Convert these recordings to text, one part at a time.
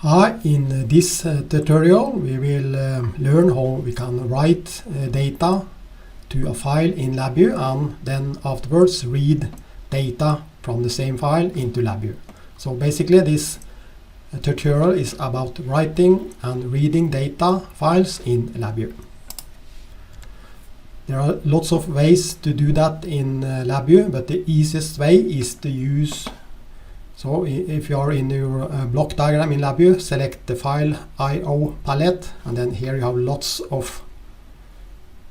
Hi, in this tutorial we will learn how we can write data to a file in LabVIEW and then afterwards read data from the same file into LabVIEW. So basically this tutorial is about writing and reading data files in LabVIEW. There are lots of ways to do that in LabVIEW, but the easiest way is to use. So if you are in your block diagram in LabVIEW, select the file IO palette, and then here you have lots of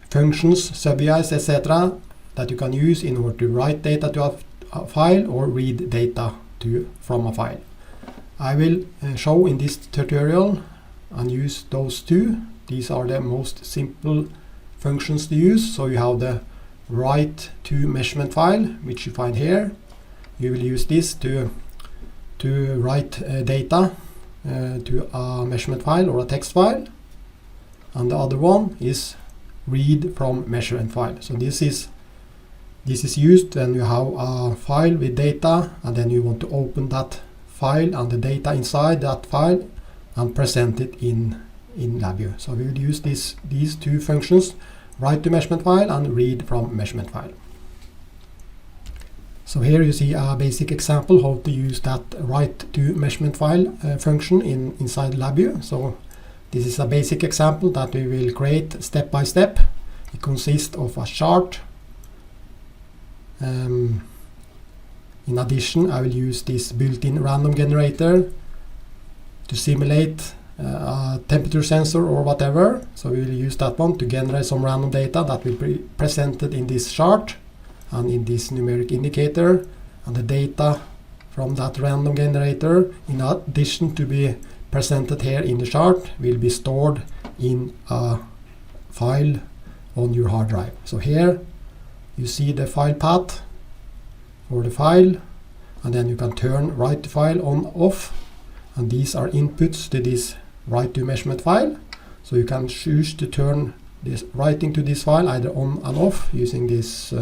functions, sub-VIs, etc. that you can use in order to write data to a file or read data from a file. I will show in this tutorial and use those two. These are the most simple functions to use. So you have the write to measurement file, which you find here. You will use this to write data to a measurement file or a text file, and the other one is read from measurement file. So this is used when you have a file with data and then you want to open that file and the data inside that file and present it in LabVIEW. So we will use these two functions, write to measurement file and read from measurement file. So here you see a basic example how to use that write to measurement file function inside LabVIEW. So this is a basic example that we will create step by step. It consists of a chart. In addition, I will use this built-in random generator to simulate a temperature sensor or whatever. So we will use that one to generate some random data that will be presented in this chart and in this numeric indicator, and the data from that random generator, in addition to be presented here in the chart, will be stored in a file on your hard drive. So here you see the file path for the file, and then you can turn write to file on off, and these are inputs to this write to measurement file. So you can choose to turn this writing to this file either on and off using this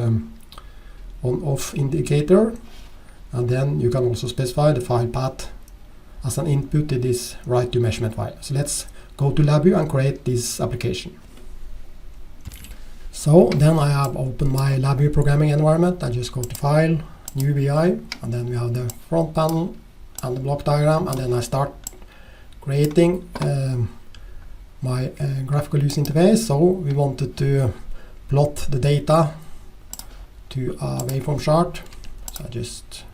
on-off indicator, and then you can also specify the file path as an input to this write to measurement file. So let's go to LabVIEW and create this application. So then I have opened my LabVIEW programming environment. I just go to File, New VI, and then we have the front panel and the block diagram, and then I start creating my graphical user interface. So we wanted to plot the data to a waveform chart. So I just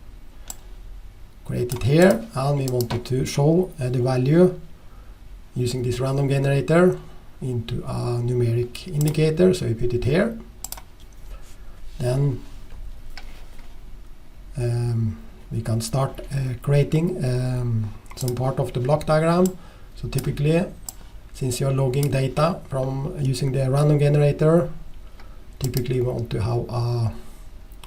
create it here, and we wanted to show the value using this random generator into a numeric indicator. So we put it here. Then we can start creating some part of the block diagram. So typically, since you're logging data from using the random generator, typically we want to have a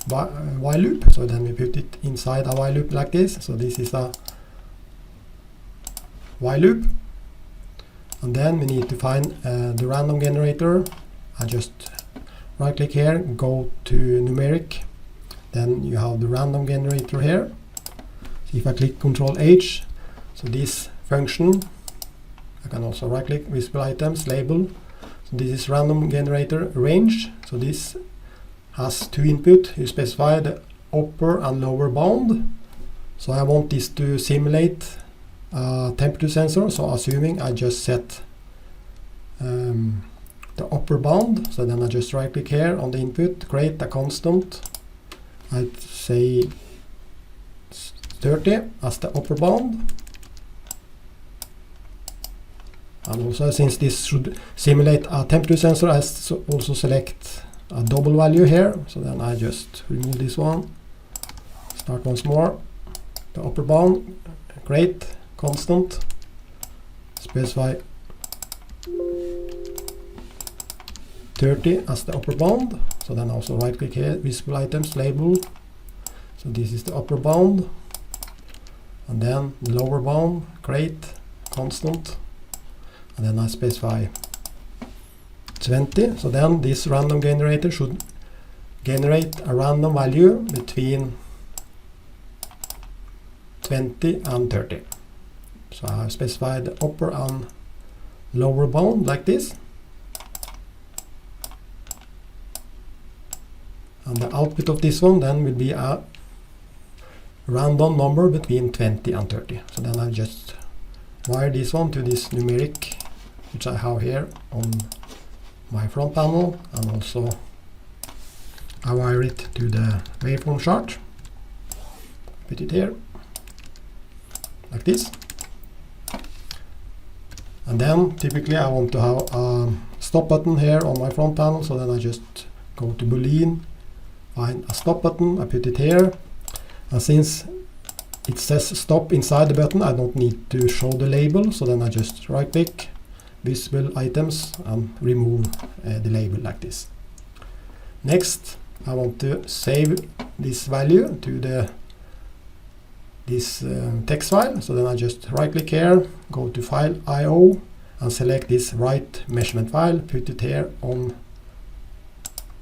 while loop. So then we put it inside a while loop like this. So this is a while loop, and then we need to find the random generator. I just right click here, go to numeric, then you have the random generator here. So if I click Ctrl H, so this function, I can also right click visible items, label. So this is random generator range. So this has two input. You specify the upper and lower bound. So I want this to simulate a temperature sensor. So assuming I just set the upper bound. So then I just right click here on the input, create a constant. I'd say 30 as the upper bound. And also, since this should simulate a temperature sensor, I also select a double value here. So then I just remove this one, start once more, the upper bound, create constant, specify 30 as the upper bound. So then also right click here, visible items, label. So this is the upper bound, and then the lower bound, create constant, and then I specify 20. So then this random generator should generate a random value between 20 and 30. So I have specified the upper and lower bound like this. And the output of this one then will be a random number between 20 and 30. So then I just wire this one to this numeric, which I have here on my front panel, and also I wire it to the waveform chart. Put it here, like this. And then typically I want to have a stop button here on my front panel, so then I just go to Boolean, find a stop button, I put it here, and since it says stop inside the button, I don't need to show the label, so then I just right click, visible items, and remove the label like this. Next, I want to save this value to this text file, so then I just right click here, go to File IO, and select this write measurement file, put it here on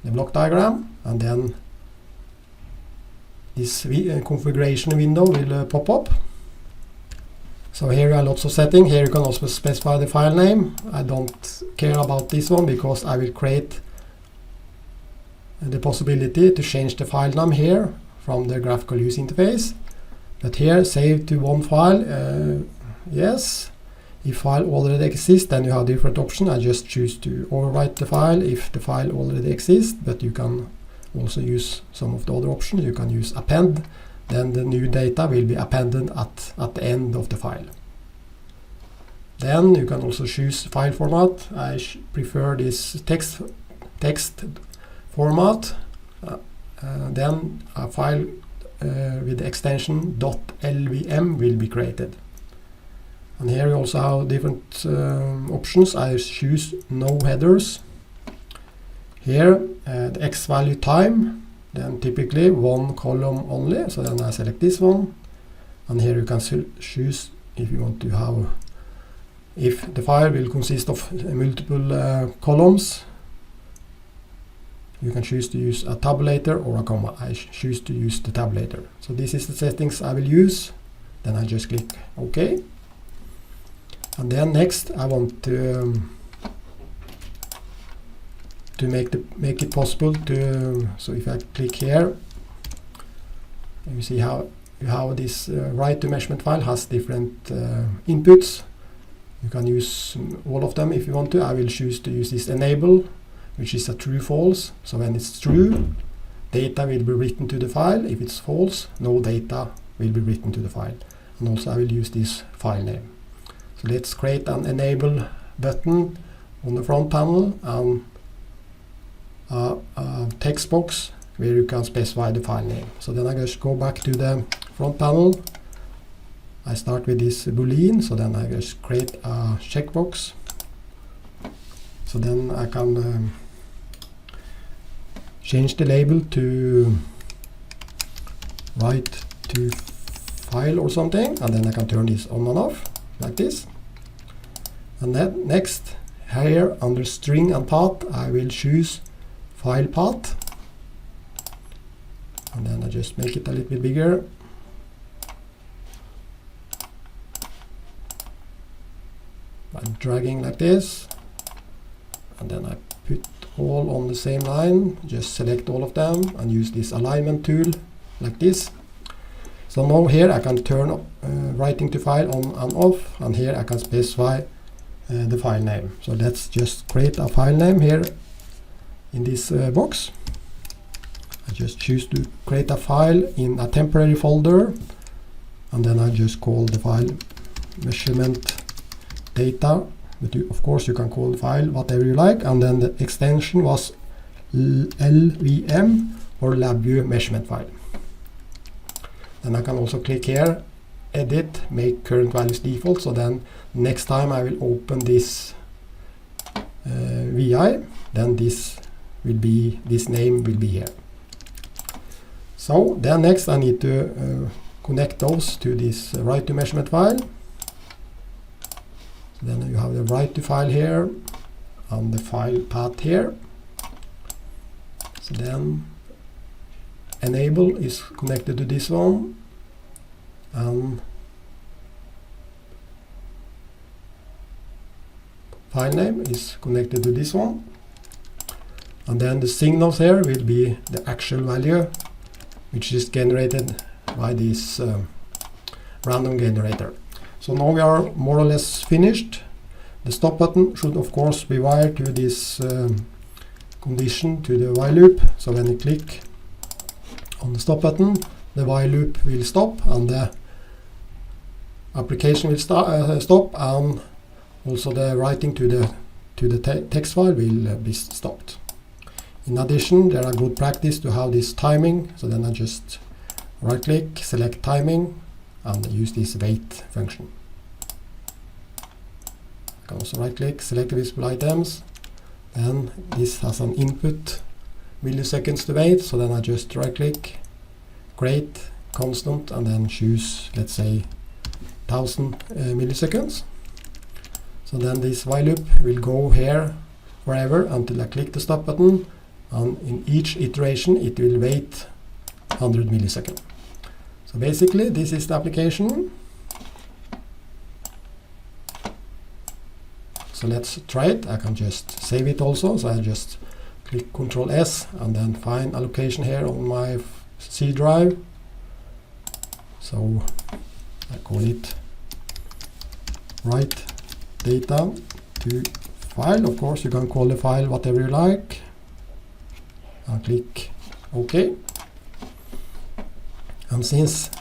the block diagram, and then this configuration window will pop up. So here are lots of settings. Here you can also specify the file name. I don't care about this one because I will create the possibility to change the file name here from the graphical user interface. But here, save to one file, yes. If file already exists, then you have different options. I just choose to overwrite the file if the file already exists, but you can also use some of the other options. You can use append, then the new data will be appended at the end of the file. Then you can also choose file format. I prefer this text format. Then a file with the extension .lvm will be created. And here you also have different options. I choose no headers. Here the x value time, then typically one column only, so then I select this one. And here you can choose if you want to have, if the file will consist of multiple columns, you can choose to use a tabulator or a comma. I choose to use the tabulator. So this is the settings I will use. Then I just click OK. And then next I want to make it possible to, so if I click here, you see how this write to measurement file has different inputs. You can use all of them if you want to. I will choose to use this enable, which is a true false. So when it's true, data will be written to the file. If it's false, no data will be written to the file. And also I will use this file name. So let's create an enable button on the front panel and a text box where you can specify the file name. So then I just go back to the front panel. I start with this Boolean, so then I just create a checkbox. So then I can change the label to write to file or something, and then I can turn this on and off like this. And then next, here under string and path, I will choose file path, and then I just make it a little bit bigger. By dragging like this, and then I put all on the same line, just select all of them and use this alignment tool like this. So now here I can turn writing to file on and off, and here I can specify the file name. So let's just create a file name here in this box. I just choose to create a file in a temporary folder, and then I just call the file measurement data, but of course you can call the file whatever you like, and then the extension was LVM or LabVIEW measurement file. Then I can also click here, edit, make current values default, so then next time I will open this VI, then this name will be here. So then next I need to connect those to this write to measurement file. So then you have the write to file here and the file path here. So then enable is connected to this one, and file name is connected to this one. And then the signals here will be the actual value, which is generated by this random generator. So now we are more or less finished. The stop button should of course be wired to this condition, to the while loop. So when you click on the stop button, the while loop will stop and the application will stop, and also the writing to the text file will be stopped. In addition, there are good practice to have this timing, so then I just right click, select timing, and use this wait function. I can also right click, select the visible items, then this has an input milliseconds to wait, so then I just right click, create constant, and then choose, let's say, 1000 milliseconds. So then this while loop will go here forever until I click the stop button, and in each iteration it will wait 100 milliseconds. So basically this is the application. So let's try it. I can just save it also, so I just click Ctrl S and then find a location here on my C drive. So I call it write data to file. Of course you can call the file whatever you like. I'll click OK. And since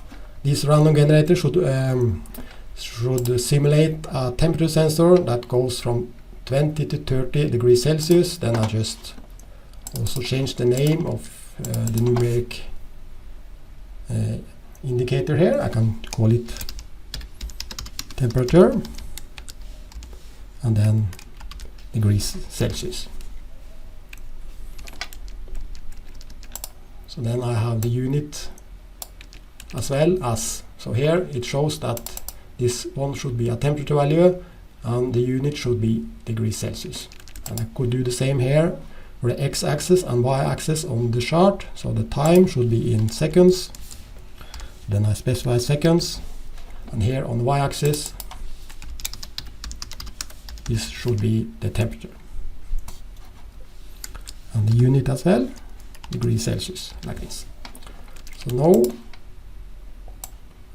this random generator should simulate a temperature sensor that goes from 20 to 30 degrees Celsius, then I just also change the name of the numeric indicator here. I can call it temperature and then degrees Celsius. So then I have the unit as well as, so here it shows that this one should be a temperature value and the unit should be degrees Celsius. And I could do the same here for the x-axis and y-axis on the chart. So the time should be in seconds. Then I specify seconds, and here on the y-axis this should be the temperature. And the unit as well, degrees Celsius, like this. So now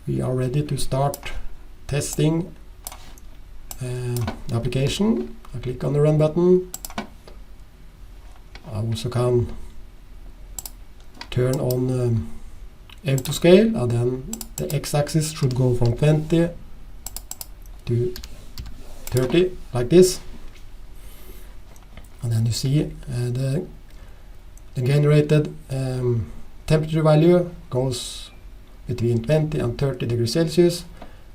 we are ready to start testing the application. I click on the run button. I also can turn on auto scale, and then the x-axis should go from 20 to 30 like this. And then you see the generated temperature value goes between 20 and 30 degrees Celsius.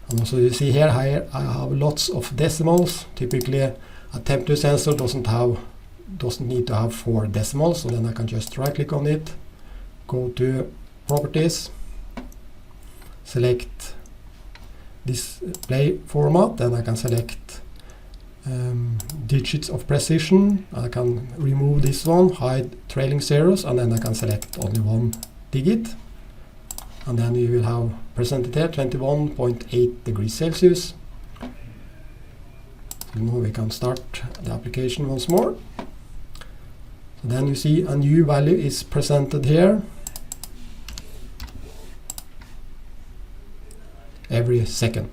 And also you see here I have lots of decimals. Typically a temperature sensor doesn't need to have 4 decimals, so then I can just right click on it, go to properties, select display format, then I can select digits of precision. I can remove this one, hide trailing zeros, and then I can select only one digit. And then you will have presented here 21.8 degrees Celsius. So now we can start the application once more. So then you see a new value is presented here every second.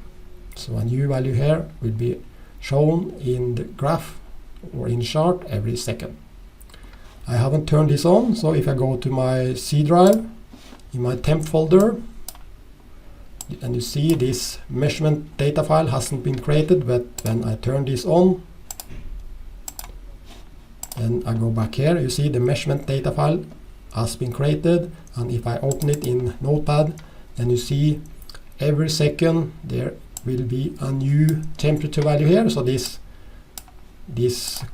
So a new value here will be shown in the graph or in chart every second. I haven't turned this on, so if I go to my C drive in my temp folder, and you see this measurement data file hasn't been created, but when I turn this on, then I go back here, you see the measurement data file has been created, and if I open it in Notepad, then you see every second there will be a new temperature value here. So this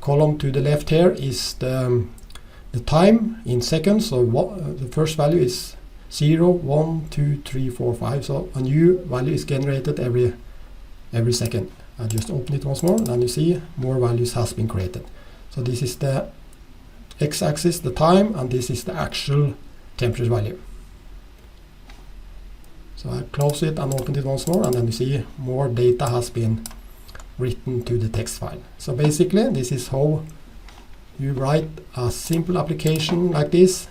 column to the left here is the time in seconds. So the first value is 0, 1, 2, 3, 4, 5. So a new value is generated every second. I just open it once more, and you see more values has been created. So this is the x-axis, the time, and this is the actual temperature value. So I close it and open it once more, and then you see more data has been written to the text file. So basically this is how you write a simple application like this.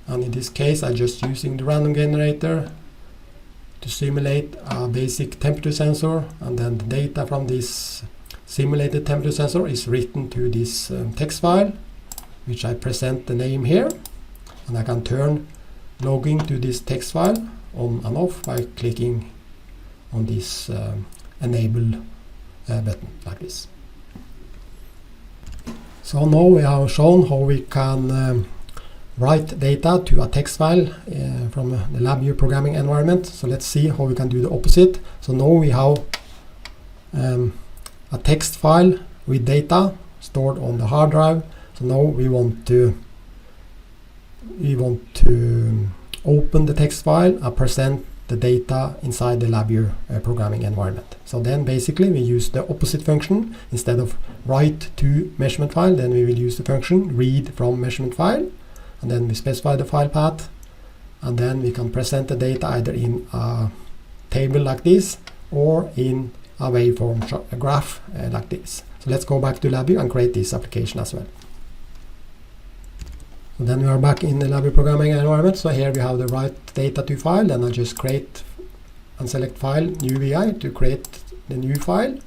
And in this case I'm just using the random generator to simulate a basic temperature sensor, and then the data from this simulated temperature sensor is written to this text file, which I present the name here, and I can turn logging to this text file on and off by clicking on this enable button like this. So now we have shown how we can write data to a text file from the LabVIEW programming environment. So let's see how we can do the opposite. So now we have a text file with data stored on the hard drive. So now we want to open the text file and present the data inside the LabVIEW programming environment. So then basically we use the opposite function. Instead of write to measurement file, then we will use the function read from measurement file, and then we specify the file path, and then we can present the data either in a table like this or in a waveform graph like this. So let's go back to LabVIEW and create this application as well. So then we are back in the LabVIEW programming environment. So here we have the write data to file. Then I just create and select file new VI to create the new file,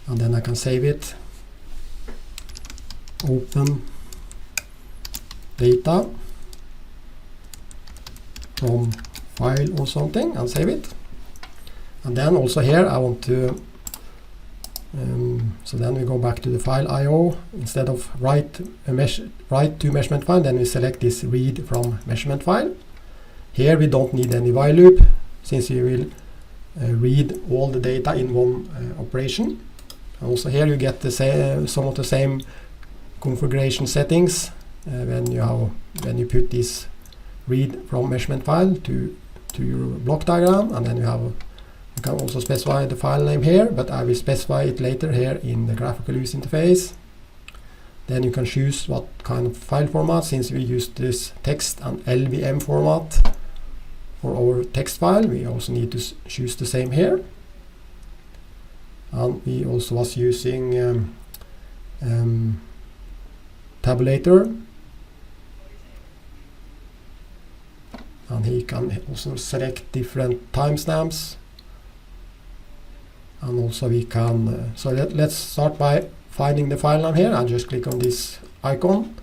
and then I can save it. Open data from file or something and save it. And then also here I want to so then we go back to the file IO. Instead of write to measurement file, then we select this read from measurement file. Here we don't need any while loop, since we will read all the data in one operation. Also here you get the some of the same configuration settings when you put this read from measurement file to your block diagram, and then you can also specify the file name here, but I will specify it later here in the graphical user interface. Then you can choose what kind of file format, since we use this text and LVM format for our text file. We also need to choose the same here. And we also was using tabulator, and he can also select different timestamps. And also we can, so let's start by finding the file name here. I'll just click on this icon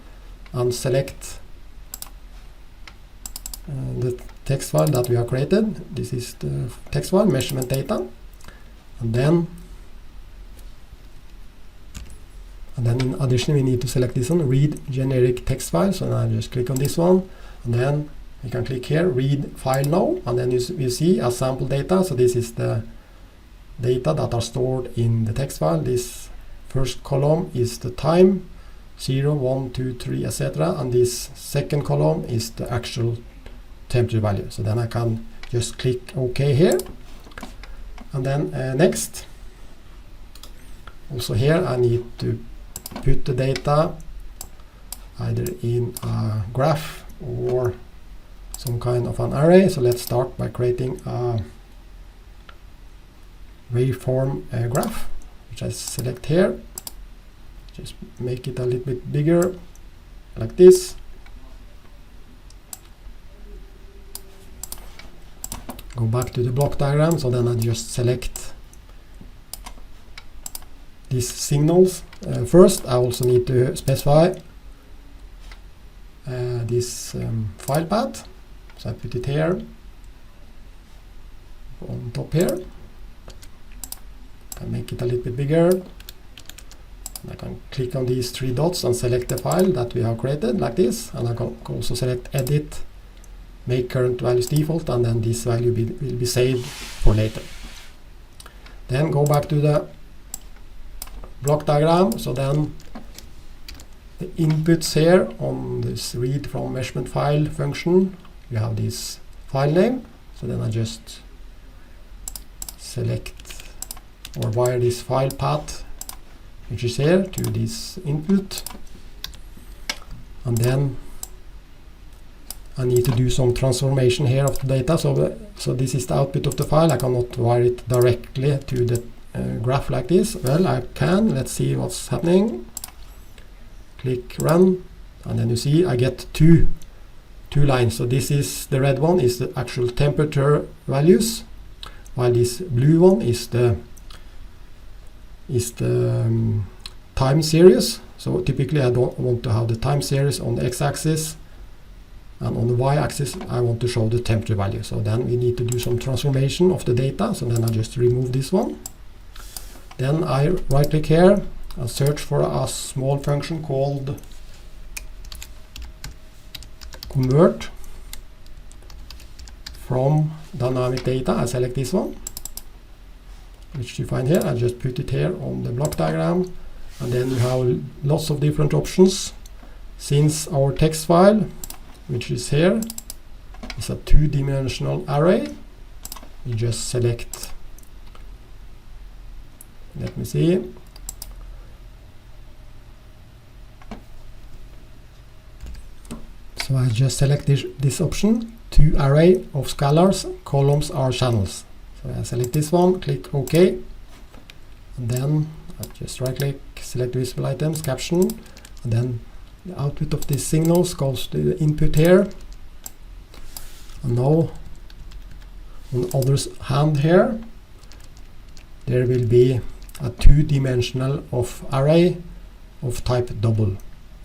and select the text file that we have created. This is the text file, measurement data. And then in addition we need to select this one, read generic text file. So now I just click on this one, and then you can click here, read file now, and then you see a sample data. So this is the data that are stored in the text file. This first column is the time, 0, 1, 2, 3, etc. And this second column is the actual temperature value. So then I can just click OK here. And then next. Also here I need to put the data either in a graph or some kind of an array. So let's start by creating a waveform graph, which I select here. Just make it a little bit bigger, like this. Go back to the block diagram, so then I just select these signals. First, I also need to specify this file path. So I put it here, on top here. I make it a little bit bigger. And I can click on these three dots and select the file that we have created, like this. And I can also select edit, make current values default, and then this value will be saved for later. Then go back to the block diagram. So then the inputs here on this read from measurement file function, we have this file name. So then I just select or wire this file path, which is here, to this input, and then I need to do some transformation here of the data. So this is the output of the file. I cannot wire it directly to the graph like this. Well, I can. Let's see what's happening. Click run, and then you see I get two lines. So this is the red one is the actual temperature values, while this blue one is the time series. So typically I don't want to have the time series on the x-axis, and on the y-axis I want to show the temperature value. So then we need to do some transformation of the data. So then I just remove this one. Then I right click here and search for a small function called convert from dynamic data. I select this one, which you find here. I just put it here on the block diagram, and then you have lots of different options. Since our text file, which is here, is a two-dimensional array, you just select, let me see, so I just select this option, two array of scalars, columns are channels. So I select this one, click OK, and then I just right click, select visible items, caption, and then the output of these signals goes to the input here. And now on the other hand here, there will be a two-dimensional of array of type double.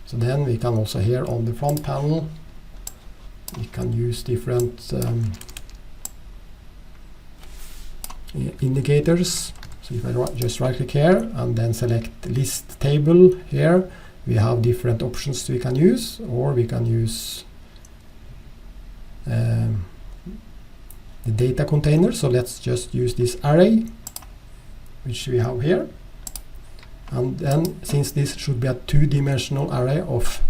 So then we can also here on the front panel, we can use different indicators. So if I just right click here and then select list table here, we have different options we can use, or we can use the data container. So let's just use this array, which we have here. And then since this should be a two-dimensional array of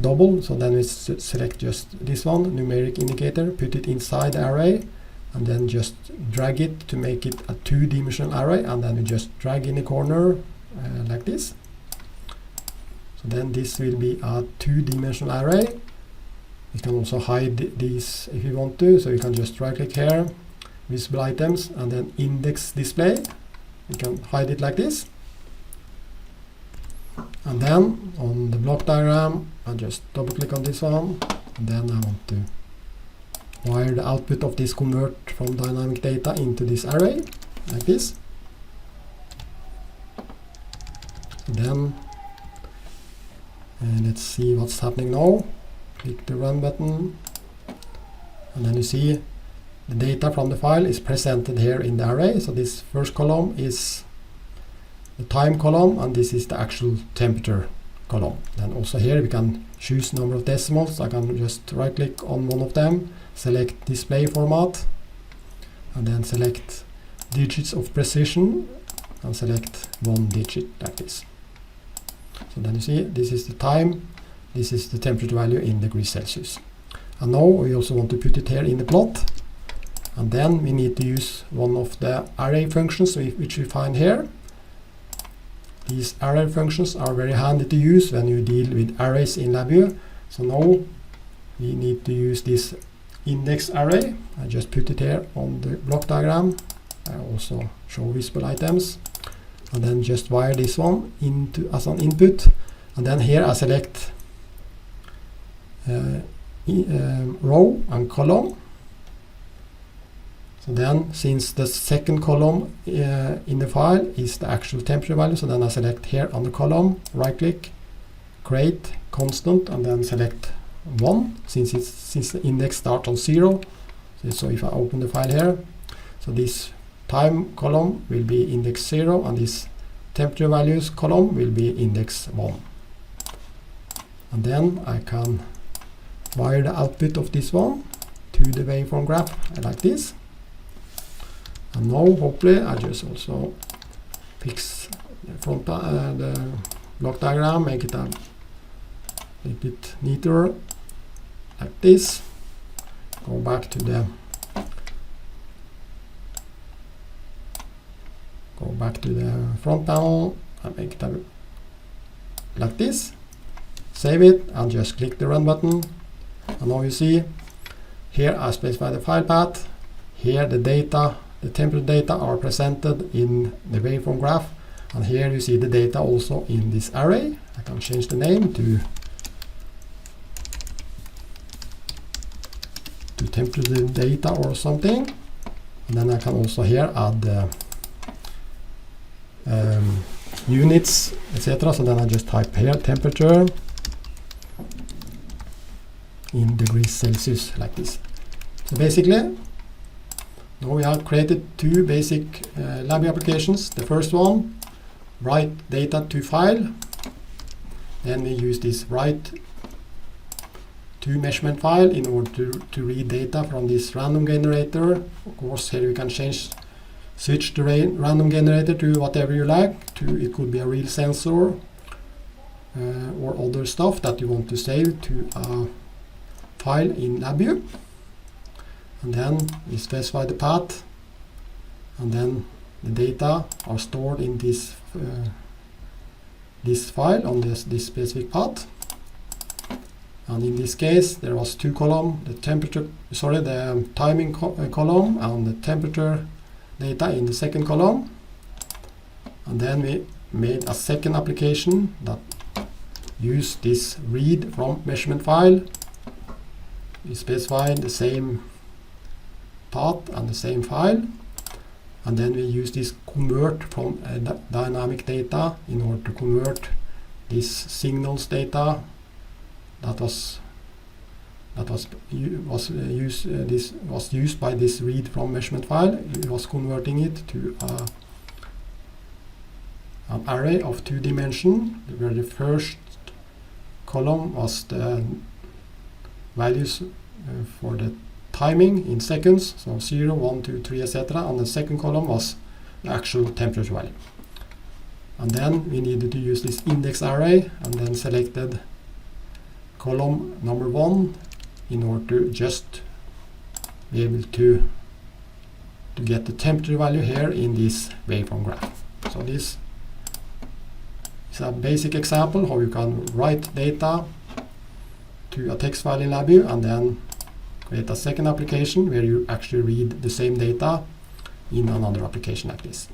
double, so then we select just this one, numeric indicator, put it inside the array, and then just drag it to make it a two-dimensional array, and then we just drag in the corner like this. So then this will be a two-dimensional array. You can also hide these if you want to. So you can just right click here, visible items, and then index display. You can hide it like this. And then on the block diagram, I just double click on this one, and then I want to wire the output of this convert from dynamic data into this array like this. Then let's see what's happening now. Click the run button, and then you see the data from the file is presented here in the array. So this first column is the time column, and this is the actual temperature column. Then also here we can choose number of decimals. I can just right click on one of them, select display format, and then select digits of precision, and select one digit like this. So then you see this is the time, this is the temperature value in degrees Celsius. And now we also want to put it here in the plot, and then we need to use one of the array functions which we find here. These array functions are very handy to use when you deal with arrays in LabVIEW. So now we need to use this index array. I just put it here on the block diagram. I also show visible items, and then just wire this one into as an input, and then here I select row and column. So then since the second column in the file is the actual temperature value, so then I select here on the column, right click, create constant, and then select 1 since the index starts on 0. So if I open the file here, so this time column will be index 0, and this temperature values column will be index 1. And then I can wire the output of this one to the waveform graph like this. And now hopefully I just also fix the front the block diagram, make it a little bit neater like this. Go back to the front panel and make it like this. Save it and just click the run button. And now you see, here I specify the file path, here the data, the temperature data are presented in the waveform graph, and here you see the data also in this array. I can change the name to temperature data or something, and then I can also here add units, etc. So then I just type here temperature in degrees Celsius, like this. So basically, now we have created two basic LabVIEW applications. The first one, write data to file. Then we use this write to measurement file in order to read data from this random generator. Of course, here you can switch the random generator to whatever you like. It could be a real sensor or other stuff that you want to save to a file in LabVIEW. And then we specify the path, and then the data are stored in this file on this specific path. And in this case, there was two columns: the timing column and the temperature data in the second column. And then we made a second application that used this read from measurement file. We specified the same path and the same file, and then we use this convert from dynamic data in order to convert this signals data that was used by this read from measurement file. It was converting it to an array of 2 dimensions, where the first column was the values for the timing in seconds, so 0, 1, 2, 3, etc. And the second column was the actual temperature value. And then we needed to use this index array, and then selected column number 1 in order to just be able to get the temperature value here in this waveform graph. So this is a basic example how you can write data to a text file in LabVIEW and then create a second application where you actually read the same data in another application like this.